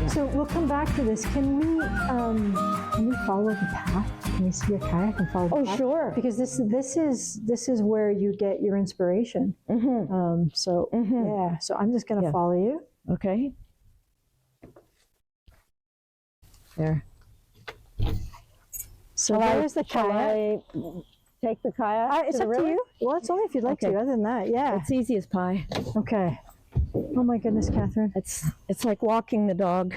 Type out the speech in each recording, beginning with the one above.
So we'll come back to this. Can we follow the path? Can we see a kayak and follow the path? Oh, sure. Because this is where you get your inspiration. Mm-hmm. Yeah. So I'm just going to follow you. Okay. There. So there's the kayak. Take the kayak. It's up to you. Well, it's only if you'd like to. Other than that, yeah. It's easy as pie. Okay. Oh my goodness, Catherine. It's like walking the dog.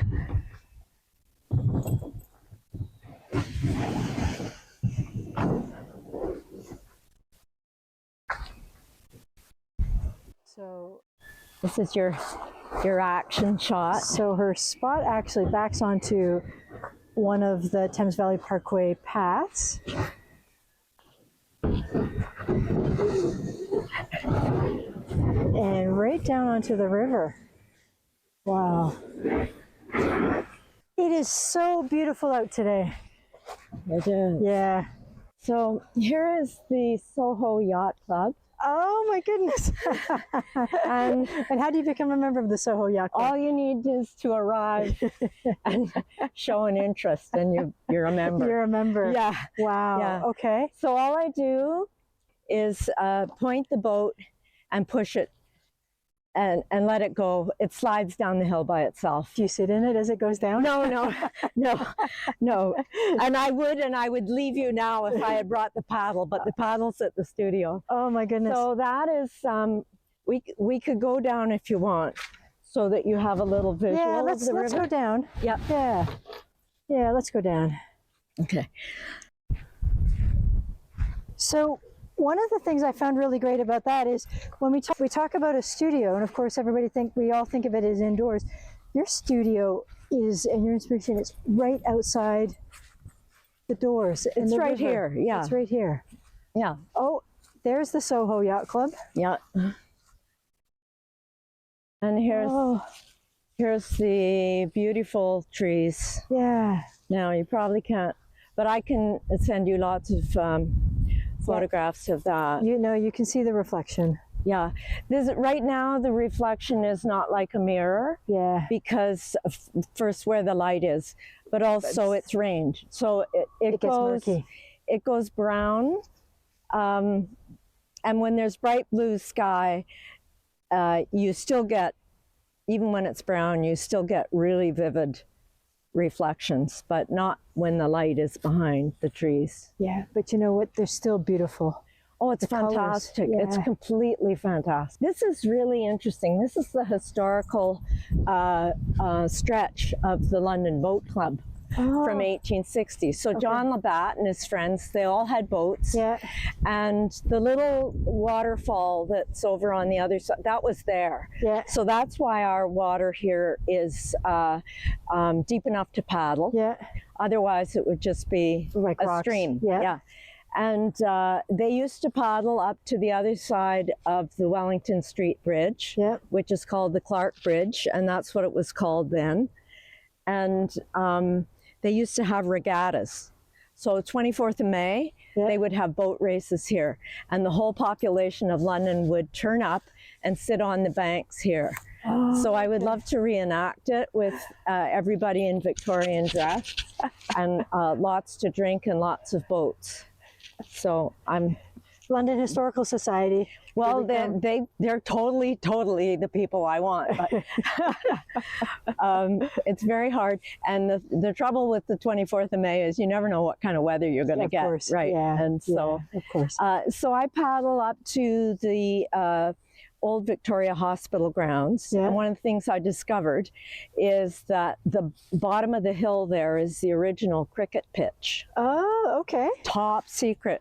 So this is your action shot. So her spot actually backs onto one of the Thames Valley Parkway paths. And right down onto the river. Wow. It is so beautiful out today. It is. Yeah. So here is the Soho Yacht Club. Oh my goodness. And how do you become a member of the Soho Yacht Club? All you need is to arrive and show an interest, and you're a member. You're a member. Yeah. Wow. Yeah. Okay. So all I do is point the boat and push it and let it go. It slides down the hill by itself. Do you sit in it as it goes down? No. And I would leave you now if I had brought the paddle, but the paddle's at the studio. Oh my goodness. So that is, we could go down if you want, so that you have a little visual. Yeah, let's go down. Yep. Yeah, let's go down. Okay. So one of the things I found really great about that is when we talk about a studio, and of course we all think of it as indoors. Your studio is, and your inspiration is right outside the doors. It's right here. Yeah. It's right here. Yeah. Oh, there's the Soho Yacht Club. Yeah. And here's the beautiful trees. Yeah. Now you probably can't, but I can send you lots of photographs of that. You can see the reflection. Yeah. Right now the reflection is not like a mirror. Yeah. Because first where the light is, but also it's range. So it gets murky. It goes brown. And when there's bright blue sky, you still get, even when it's brown, you still get really vivid reflections, but not when the light is behind the trees. Yeah, but you know what? They're still beautiful. Oh, it's fantastic. Yeah. It's completely fantastic. This is really interesting. This is the historical stretch of the London Boat Club. From 1860. So John Labatt and his friends, they all had boats. Yeah. And the little waterfall that's over on the other side, that was there. Yeah. So that's why our water here is deep enough to paddle. Yeah. Otherwise it would just be like a rocks. stream. Yeah. And they used to paddle up to the other side of the Wellington Street Bridge, which is called the Clark Bridge, and that's what it was called then. And they used to have regattas. So 24th of May, they would have boat races here. And the whole population of London would turn up and sit on the banks here. So I would love to reenact it with everybody in Victorian dress and lots to drink and lots of boats. So I'm... London Historical Society. Well, they're totally the people I want. But it's very hard, and the trouble with the 24th of May is you never know what kind of weather you're going to get. Course. Right? Yeah. And so, of course. So I paddle up to the old Victoria Hospital grounds, and one of the things I discovered is that the bottom of the hill there is the original cricket pitch. Oh, okay. Top secret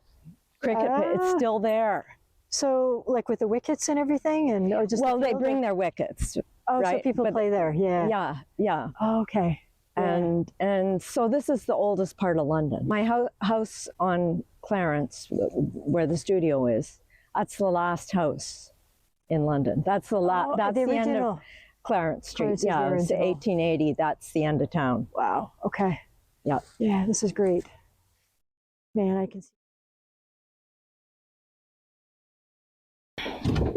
cricket pitch. It's still there. So, like with the wickets and everything, and or just well, they bring their wickets. Oh, right? so people But play there, yeah. Yeah, yeah. Oh, okay. Yeah. And so this is the oldest part of London. My house on Clarence, where the studio is, that's the last house in London. That's that's the end of Clarence Street. Yeah, it's 1880. That's the end of town. Wow. Okay. Yeah. Yeah, this is great. Man, I can see.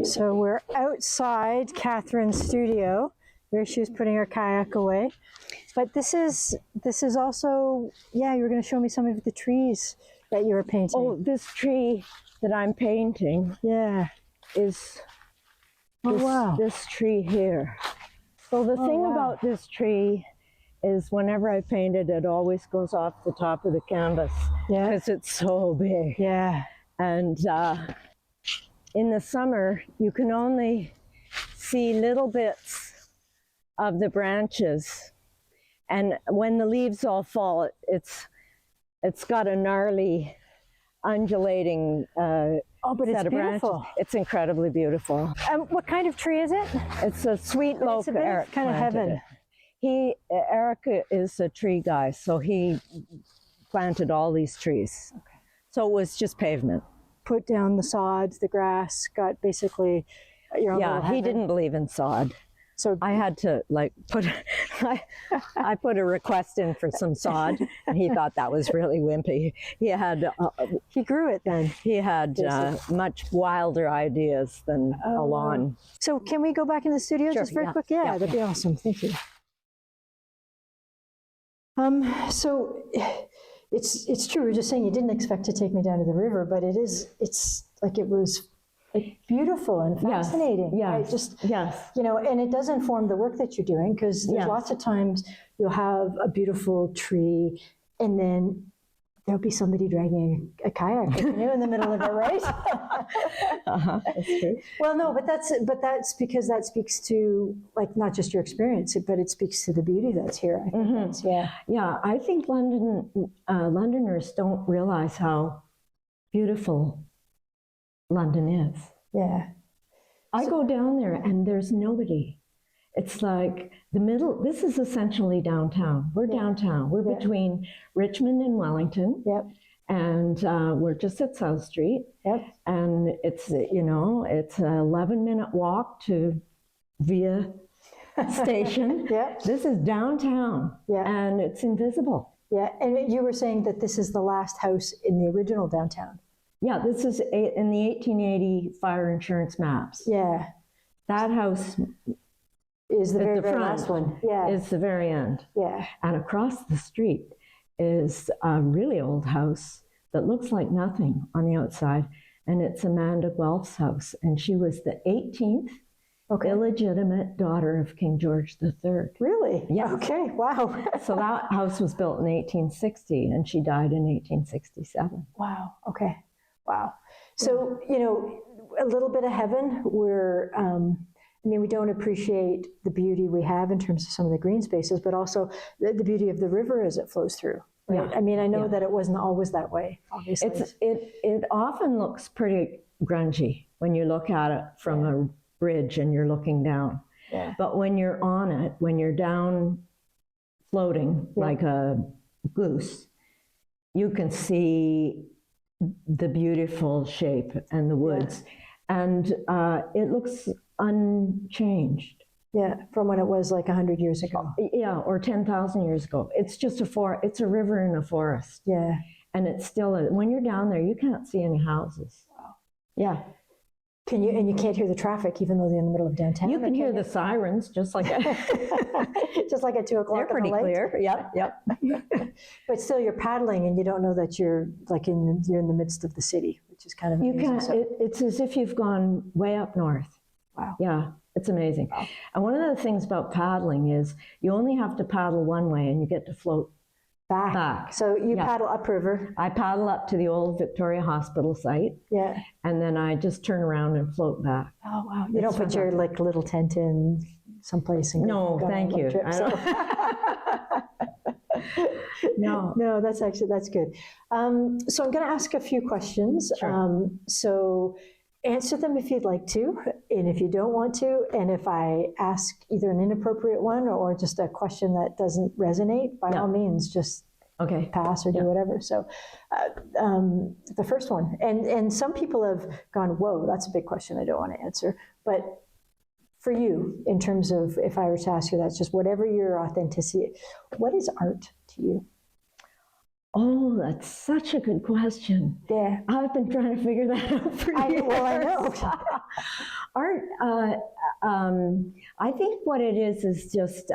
So we're outside Catherine's studio. There she was putting her kayak away. But this is also, yeah, you were going to show me some of the trees that you were painting. Oh, this tree that I'm painting, yeah, is wow. This tree here. So the thing about this tree is whenever I paint it, it always goes off the top of the canvas because it's so big. Yeah. And in the summer, you can only see little bits of the branches. And when the leaves all fall, it's got a gnarly, undulating but it's set of beautiful. branches. It's incredibly beautiful. What kind of tree is it? It's a sweet loaf. Eric kind of heaven. Eric is a tree guy, so he planted all these trees. Okay. So it was just pavement. Put down the sods, the grass, got basically your own little heaven. He didn't believe in sod. So I had to I put a request in for some sod, and he thought that was really wimpy. He grew it then. He had much wilder ideas than a lawn. So can we go back in the studio just very quick? Yeah, that'd be awesome. Thank you. So it's true. We're just saying you didn't expect to take me down to the river, but it's like it was beautiful and fascinating. Yeah. Right? You know, and it does inform the work that you're doing, because there's lots of times you'll have a beautiful tree and then there'll be somebody dragging a kayak or canoe in the middle of it, right? That's true. Well, no, but that's because that speaks to, like, not just your experience, but it speaks to the beauty that's here. I think I think Londoners don't realize how beautiful London is. Yeah. I go down there and there's nobody. It's like the middle, this is essentially downtown. We're downtown. We're between Richmond and Wellington. Yep. And we're just at South Street. Yep. And it's, it's an 11-minute walk to Via Station. Yep. This is downtown. Yeah. And it's invisible. Yeah. And you were saying that this is the last house in the original downtown. Yeah, this is in the 1880 fire insurance maps. Yeah. That house is the very last one. Yeah. Is the very end. Yeah. And across the street is a really old house that looks like nothing on the outside. And it's Amanda Guelph's house. And she was the 18th illegitimate daughter of King George III. Really? Yeah. Okay, wow. So that house was built in 1860 and she died in 1867. Wow, okay. Wow. So, a little bit of heaven where, we don't appreciate the beauty we have in terms of some of the green spaces, but also the beauty of the river as it flows through. Right? Yeah. I know that it wasn't always that way, obviously. It often looks pretty grungy when you look at it from a bridge and you're looking down. Yeah. But when you're on it, when you're down floating like a goose, you can see the beautiful shape and the woods. And it looks unchanged. Yeah, from when it was like 100 years ago. Yeah, or 10,000 years ago. It's just it's a river in a forest. Yeah. And it's still, when you're down there, you can't see any houses. Wow. Yeah. And you can't hear the traffic even though they're in the middle of downtown? You can hear the sirens just like just like at 2 o'clock. They're pretty clear. Yep. But still you're paddling and you don't know that you're like you're in the midst of the city, which is kind of amazing. It's as if you've gone way up north. Wow. Yeah, it's amazing. Wow. And one of the things about paddling is you only have to paddle one way and you get to float back. So you paddle upriver. I paddle up to the old Victoria Hospital site. Yeah. And then I just turn around and float back. Oh, wow. You don't put your like little tent in someplace and No, thank you. Trip, No, that's good. So I'm going to ask a few questions. Sure. So answer them if you'd like to, and if you don't want to, and if I ask either an inappropriate one or just a question that doesn't resonate, by all means, just pass or do whatever. So the first one, and some people have gone, whoa, that's a big question I don't want to answer. But for you, in terms of, if I were to ask you, that's just whatever your authenticity, what is art to you? Oh, that's such a good question. Yeah. I've been trying to figure that out for years. Well, I know. Art, I think what it is just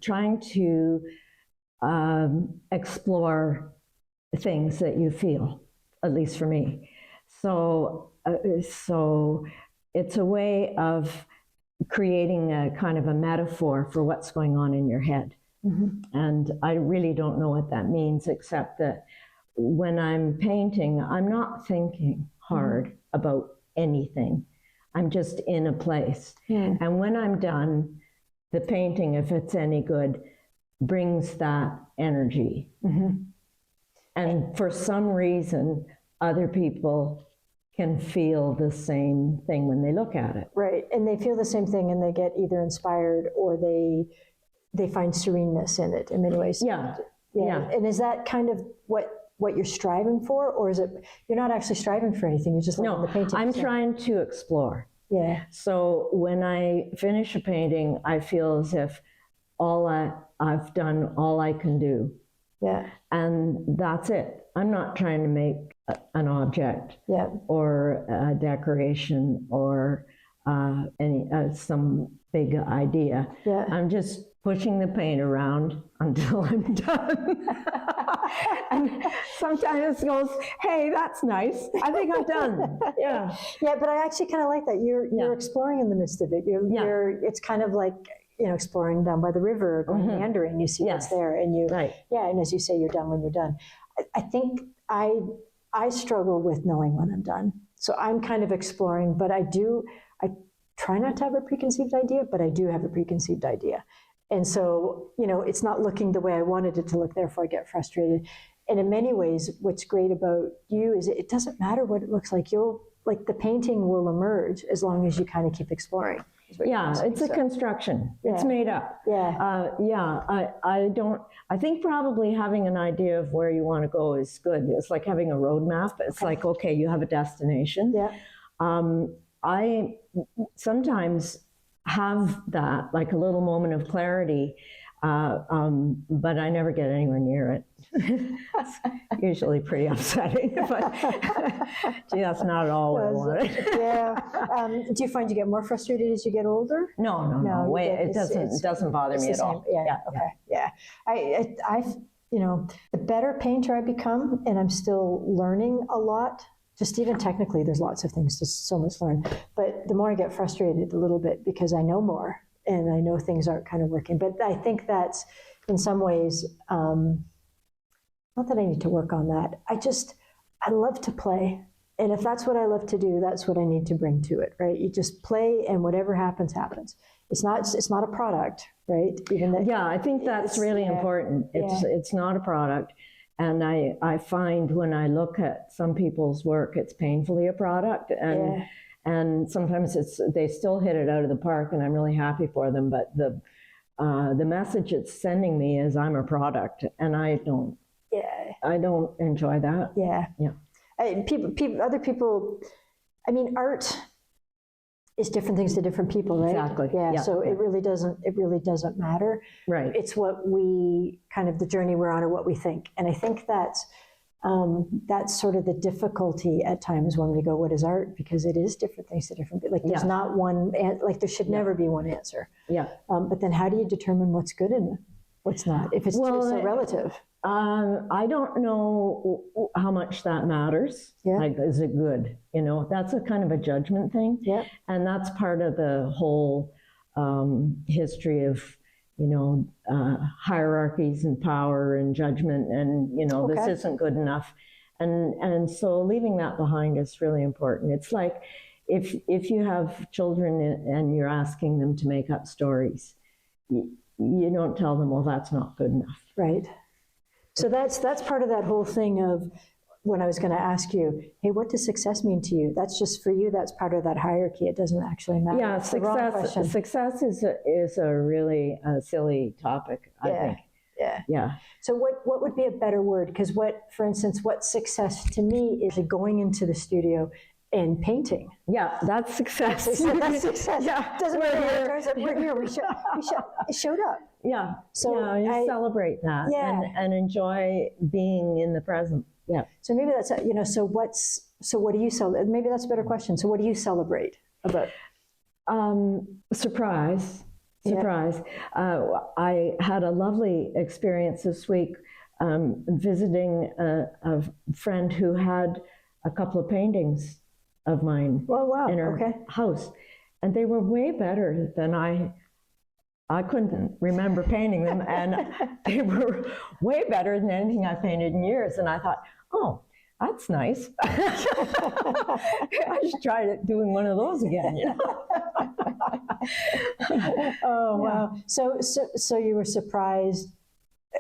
trying to explore things that you feel, at least for me. So it's a way of creating a kind of a metaphor for what's going on in your head. Mm-hmm. And I really don't know what that means, except that when I'm painting, I'm not thinking hard about anything. I'm just in a place. And when I'm done, the painting, if it's any good, brings that energy. And for some reason, other people can feel the same thing when they look at it. Right, and they feel the same thing, and they get either inspired or they find sereneness in it in many ways. Yeah. And is that kind of what you're striving for, or is it you're not actually striving for anything? You're just looking at the painting. I'm trying to explore. Yeah. So when I finish a painting, I feel as if I've done all I can do. Yeah. And that's it. I'm not trying to make an object or a decoration or some big idea. Yeah. I'm just pushing the paint around until I'm done. And sometimes it goes, hey, that's nice. I think I'm done. Yeah. Yeah, but I actually kind of like that. You're exploring in the midst of it. It's kind of like, exploring down by the river, going meandering. You see what's there, and and as you say, you're done when you're done. I think I struggle with knowing when I'm done. So I'm kind of exploring, but I try not to have a preconceived idea, but I do have a preconceived idea. And so, it's not looking the way I wanted it to look, therefore I get frustrated. And in many ways, what's great about you is it doesn't matter what it looks like. The painting will emerge as long as you kind of keep exploring. Yeah, it's a construction. It's made up. Yeah. I think probably having an idea of where you want to go is good. It's like having a roadmap. It's like, okay, you have a destination. Yeah. I sometimes have that, like a little moment of clarity, but I never get anywhere near it. It's usually pretty upsetting, but gee, that's not at all what I wanted. Yeah. Do you find you get more frustrated as you get older? No. Wait, it doesn't bother me at all. Yeah. Okay. Yeah. I the better painter I become, and I'm still learning a lot. Just even technically, there's lots of things to so much learn. But the more I get frustrated a little bit because I know more and I know things aren't kind of working. But I think that's in some ways, not that I need to work on that. I love to play. And if that's what I love to do, that's what I need to bring to it, right? You just play and whatever happens, happens. It's not a product, right? I think that's really important. It's not a product. And I find when I look at some people's work, it's painfully a product. And sometimes they still hit it out of the park, and I'm really happy for them. But the message it's sending me is I'm a product, and I don't enjoy that. Yeah. Other people, art is different things to different people, right? Exactly. Yeah. So it really doesn't matter. Right. It's what we kind of the journey we're on, or what we think. And I think that's sort of the difficulty at times when we go, what is art? Because it is different things to different people. Like there's not one, like there should never be one answer. Yeah. But then how do you determine what's good and what's not? If it's so relative. I don't know how much that matters. Yeah. Like, is it good? That's a kind of a judgment thing. Yeah. And that's part of the whole history of, hierarchies and power and judgment and, this isn't good enough. And so leaving that behind is really important. It's like if you have children and you're asking them to make up stories, you don't tell them, well, that's not good enough. Right. So that's part of that whole thing of when I was going to ask you, hey, what does success mean to you? That's just for you. That's part of that hierarchy. It doesn't actually matter. Yeah, It's the wrong question. success is a really silly topic, I think. Yeah. So what would be a better word? Because for instance, what success to me is going into the studio and painting. Yeah, that's success. That's success. Yeah. Doesn't matter. We're here. We showed up. Yeah. So yeah, you celebrate that and enjoy being in the present. Yeah. So maybe that's So what do you celebrate? Maybe that's a better question. So what do you celebrate about? Surprise. I had a lovely experience this week visiting a friend who had a couple of paintings of mine in her house, and they were way better than I couldn't remember painting them, and they were way better than anything I've painted in years. And I thought, oh, that's nice. I should try doing one of those again. Oh, wow. So you were surprised.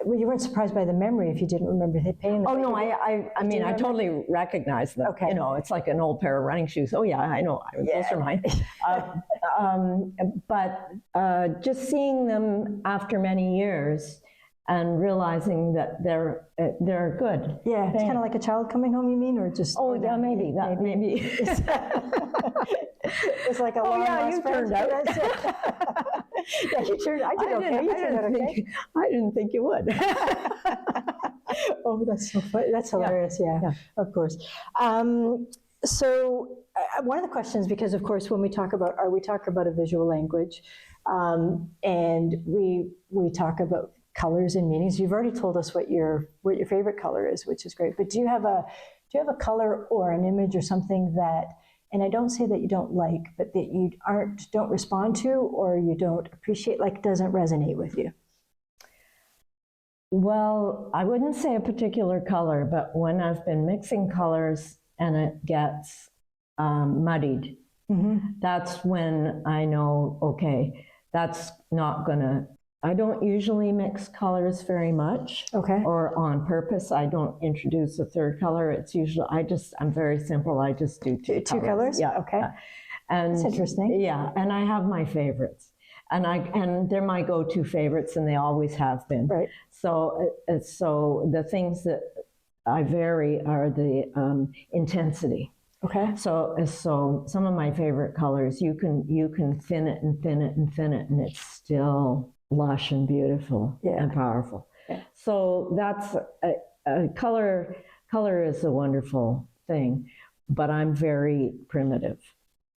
Well, you weren't surprised by the memory if you didn't remember painting them. Oh, no, I mean, I totally recognize them. Okay. It's like an old pair of running shoes. Oh, yeah, I know. Those are mine. But just seeing them after many years and realizing that they're good. Yeah, it's kind of like a child coming home, you mean, or just? Oh, yeah, maybe. It's like a long lost friend. Turned out. Yeah, you turned. I did okay. I didn't think you would. Oh, that's so funny. That's hilarious. Yeah, of course. So one of the questions, because of course, when we talk about art, we talk about a visual language, and we talk about colors and meanings. You've already told us what your favorite color is, which is great. But do you have a color or an image or something that, and I don't say that you don't like, but that you don't respond to, or you don't appreciate, like doesn't resonate with you? Well, I wouldn't say a particular color, but when I've been mixing colors and it gets muddied, that's when I know, okay, that's not gonna. I don't usually mix colors very much, or on purpose. I don't introduce a third color. It's usually, I'm very simple. I just do two colors? Yeah. Okay. And that's interesting. Yeah, and I have my favorites. And they're my go-to favorites, and they always have been. Right. So the things that I vary are the intensity. Okay. So some of my favorite colors, you can thin it and thin it and thin it, and it's still lush and beautiful and powerful. Yeah. So that's a color. Color is a wonderful thing, but I'm very primitive,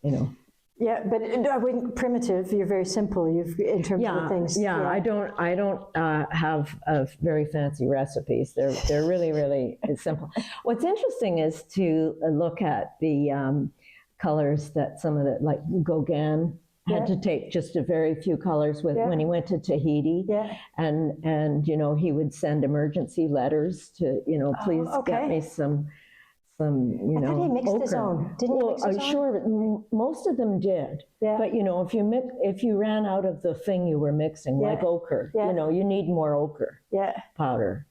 Yeah, but I wouldn't primitive. You're very simple. In terms of the things. Yeah, I don't have very fancy recipes. They're really, really simple. What's interesting is to look at the colors that some of the, like Gauguin had to take just a very few colors when he went to Tahiti, and he would send emergency letters to please get me some I thought he mixed ochre. His own. Didn't he mix his own? Sure, most of them did. Yeah. But if you ran out of the thing you were mixing, like ochre, you need more ochre powder.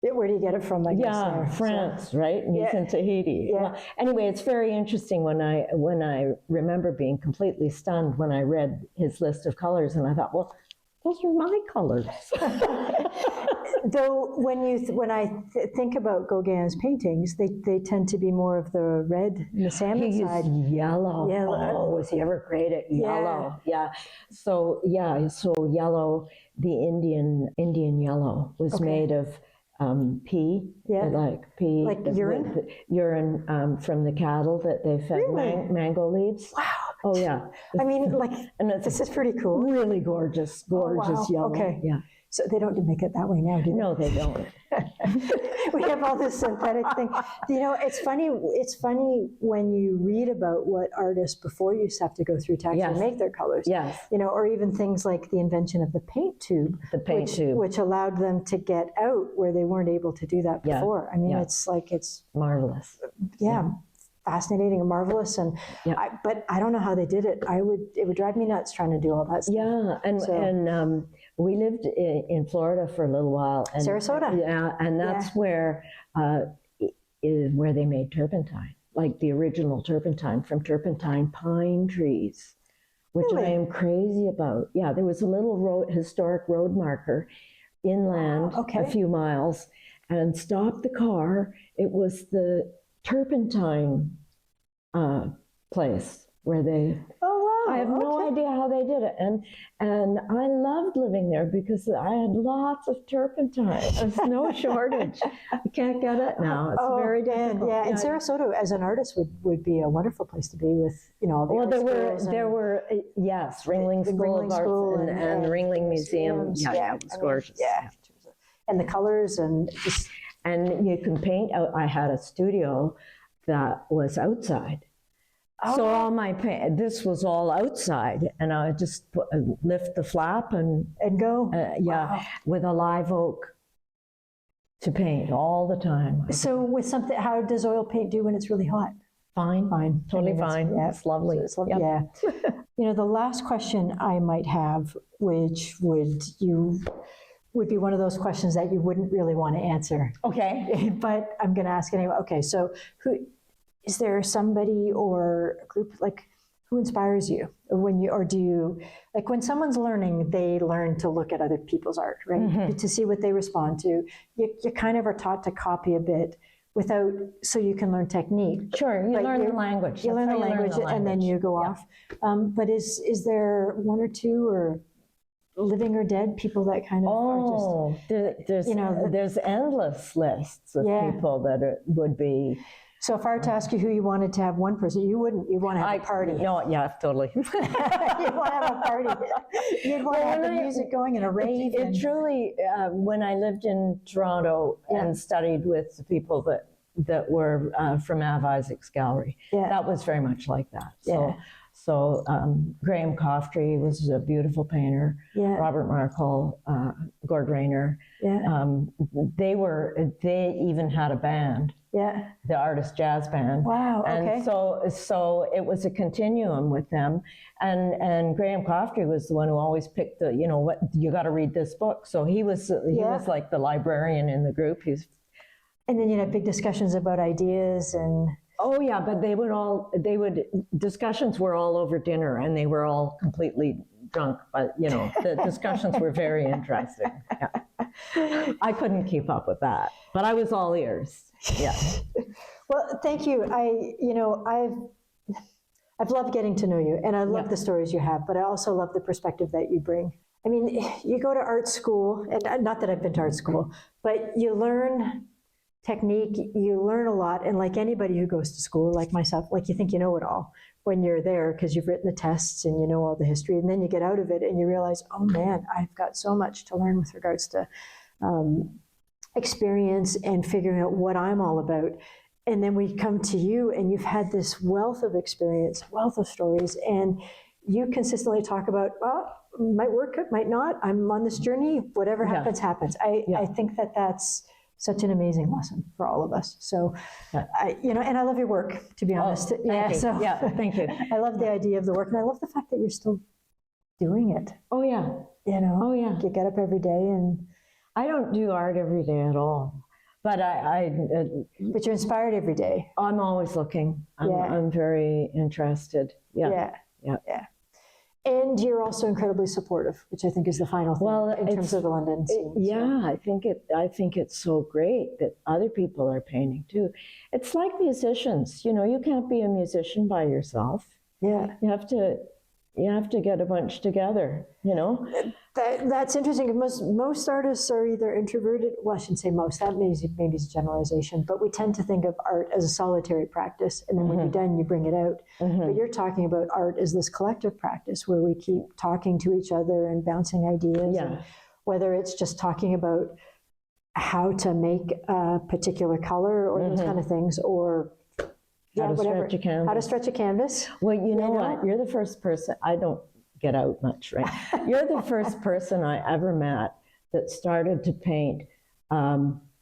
Where do you get it from? France, right? And he's in Tahiti. Yeah. Well, anyway, it's very interesting when I remember being completely stunned when I read his list of colors, and I thought, well, those are my colors. Though when I think about Gauguin's paintings, they tend to be more of the red and the salmon side. Yellow. Oh, was he ever great at yellow? Yeah. So yellow, the Indian yellow was made of pea, like urine? Urine from the cattle that they fed mango leaves. Wow. Oh, yeah. I mean, this is pretty cool. Really gorgeous yellow. Okay. Yeah. So they don't make it that way now, do they? No, they don't. We have all this synthetic thing. It's funny. It's funny when you read about what artists before used to have to go through to actually make their colors. Yes. Or even things like the invention of the paint tube. Which allowed them to get out where they weren't able to do that before. I mean, it's marvelous. Yeah. Fascinating and marvelous, but I don't know how they did it. It would drive me nuts trying to do all that stuff. Yeah, and we lived in Florida for a little while. And, Sarasota. Yeah, and that's where is where they made turpentine, like the original turpentine from turpentine pine trees, which I am crazy about. Yeah, there was a little historic road marker inland a few miles, and stopped the car. It was the turpentine place where they. I have no idea how they did it, and I loved living there because I had lots of turpentine. There's no shortage. You can't get it now. It's very difficult. Yeah, and Sarasota as an artist would be a wonderful place to be with, you know, all the well, art there were yes, Ringling School of Arts and Ringling Museum. Yeah, it was gorgeous. Yeah, and the colors and just and you can paint. I had a studio that was outside. So all my paint, this was all outside, and I would just lift the flap and go. With a live oak to paint all the time. So with something, how does oil paint do when it's really hot? Fine, totally fine. It's lovely. It's lovely. Yeah. You know, the last question I might have, which would be one of those questions that you wouldn't really want to answer. Okay. But I'm going to ask anyway. Okay, so is there somebody or a group who inspires you or do you, like when someone's learning, they learn to look at other people's art, right? Mm-hmm. To see what they respond to. You kind of are taught to copy a bit so you can learn technique. Sure, you learn the language. You learn the language and then you go off. But is there one or two or living or dead people that kind of are just, there's endless lists of people that would be. So if I were to ask you who you wanted to have one person, you wouldn't. You want to have a party. No, yeah, totally. You want to have a party. You'd want to have the music going and a rave. It truly, when I lived in Toronto and studied with the people that were from Av Isaac's gallery, that was very much like that. So Graham Coftry was a beautiful painter. Robert Markle, Gord Rayner. They even had a band. The Artist Jazz Band. Wow. Okay. And so it was a continuum with them. And Graham Coftry was the one who always picked what you got to read this book. So he was like the librarian in the group. And then you'd have big discussions about ideas and. Oh yeah, but discussions were all over dinner and they were all completely drunk, but the discussions were very interesting. Yeah. I couldn't keep up with that, but I was all ears. Yeah. Well, thank you. I've loved getting to know you and I love the stories you have, but I also love the perspective that you bring. I mean, you go to art school, and not that I've been to art school, but you learn technique, you learn a lot, and like anybody who goes to school, like myself, like you think you know it all when you're there because you've written the tests and you know all the history, and then you get out of it and you realize, oh man, I've got so much to learn with regards to experience and figuring out what I'm all about. And then we come to you and you've had this wealth of experience, wealth of stories, and you consistently talk about, might work, it might not, I'm on this journey, whatever happens, happens. I think that's such an amazing lesson for all of us. So, and I love your work, to be honest. Thank you. I love the idea of the work, and I love the fact that you're still doing it. Oh yeah. You get up every day, and I don't do art every day at all, but but you're inspired every day. I'm always looking. I'm very interested. Yeah. And you're also incredibly supportive, which I think is the final thing in terms of the London scene. I think it's so great that other people are painting too. It's like musicians, you can't be a musician by yourself. Yeah. You have to get a bunch together, That's interesting. Most artists are either introverted. Well, I shouldn't say most. That maybe is a generalization. But we tend to think of art as a solitary practice, and then when you're done, you bring it out. But you're talking about art as this collective practice where we keep talking to each other and bouncing ideas. And whether it's just talking about how to make a particular color or those kind of things, or how to stretch a canvas. Well, you know what? You're the first person. I don't get out much, right? You're the first person I ever met that started to paint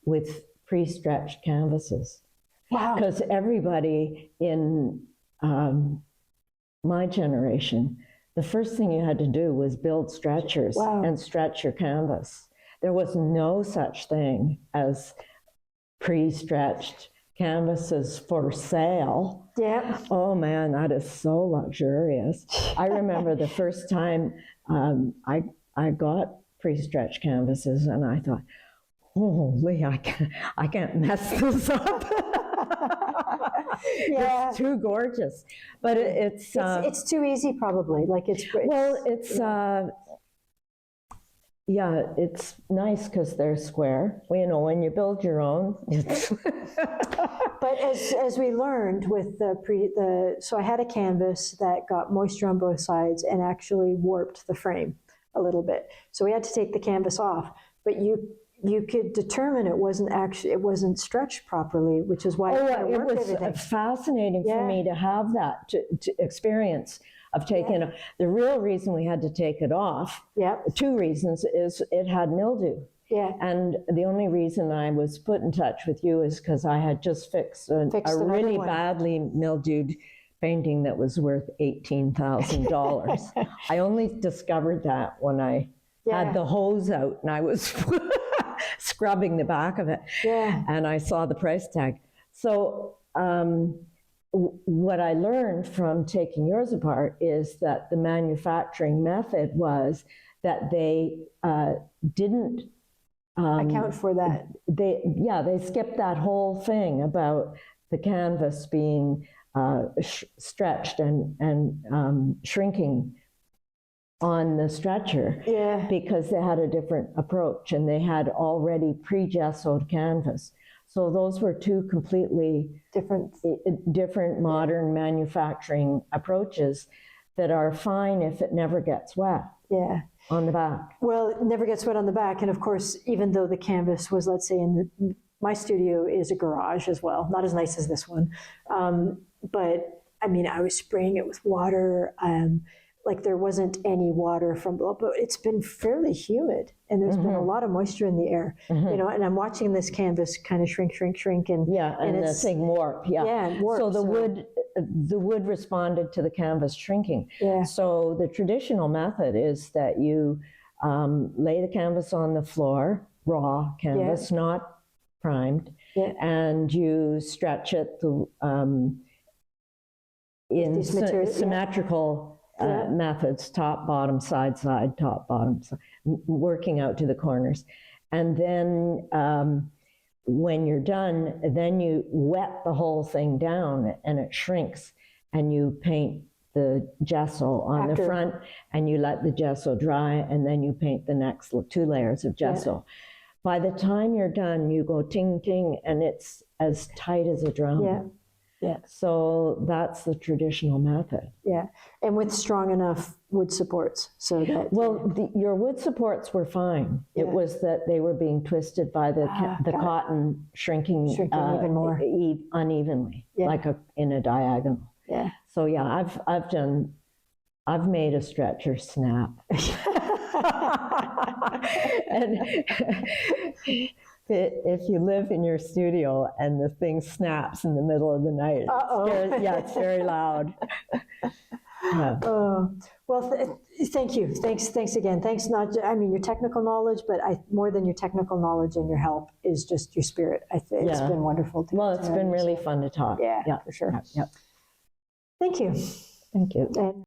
with pre-stretched canvases. Wow. Because everybody in my generation, the first thing you had to do was build stretchers and stretch your canvas. There was no such thing as pre-stretched canvases for sale. Yeah. Oh man, that is so luxurious. I remember the first time I got pre-stretched canvases, and I thought, holy, I can't mess this up. Yeah. It's too gorgeous, but it's too easy, probably. Like it's yeah, it's nice because they're square. Well, you know, when you build your own, it's But as we learned with so I had a canvas that got moisture on both sides and actually warped the frame a little bit. So we had to take the canvas off, but you could determine it wasn't stretched properly, which is why it was fascinating for me to have that to experience of taking it. The real reason we had to take it off, two reasons, is it had mildew. Yeah. And the only reason I was put in touch with you is because I had just fixed a really badly mildewed painting that was worth $18,000. I only discovered that when I had the hose out and I was scrubbing the back of it. Yeah. And I saw the price tag. So what I learned from taking yours apart is that the manufacturing method was that they didn't account for that. They skipped that whole thing about the canvas being stretched and shrinking on the stretcher, because they had a different approach and they had already pre-gessoed canvas. So those were two completely different modern manufacturing approaches that are fine if it never gets wet. Yeah. On the back. Well, it never gets wet on the back. And of course, even though the canvas was, let's say, my studio is a garage as well, not as nice as this one. But I mean, I was spraying it with water. Like there wasn't any water from below, but it's been fairly humid and there's been a lot of moisture in the air, you know, and I'm watching this canvas kind of shrink. And the thing warp. Yeah, warp. So the wood responded to the canvas shrinking. Yeah. So the traditional method is that you lay the canvas on the floor, raw canvas, not primed, and you stretch it in symmetrical methods, top, bottom, side, top, bottom, working out to the corners. And then when you're done, then you wet the whole thing down and it shrinks, and you paint the gesso on the front and you let the gesso dry, and then you paint the next 2 layers of gesso. By the time you're done, you go ting, ting, and it's as tight as a drum. Yeah. So that's the traditional method. Yeah. And with strong enough wood supports so that... Well, your wood supports were fine. It was that they were being twisted by the cotton shrinking even more unevenly, like in a diagonal. Yeah. So yeah, I've made a stretcher snap. And if you live in your studio and the thing snaps in the middle of the night, it's very loud. Well, thank you. Thanks again. Thanks, your technical knowledge, but more than your technical knowledge and your help is just your spirit. It's been wonderful. It's been really fun to talk. Yeah, for sure. Thank you. Thank you.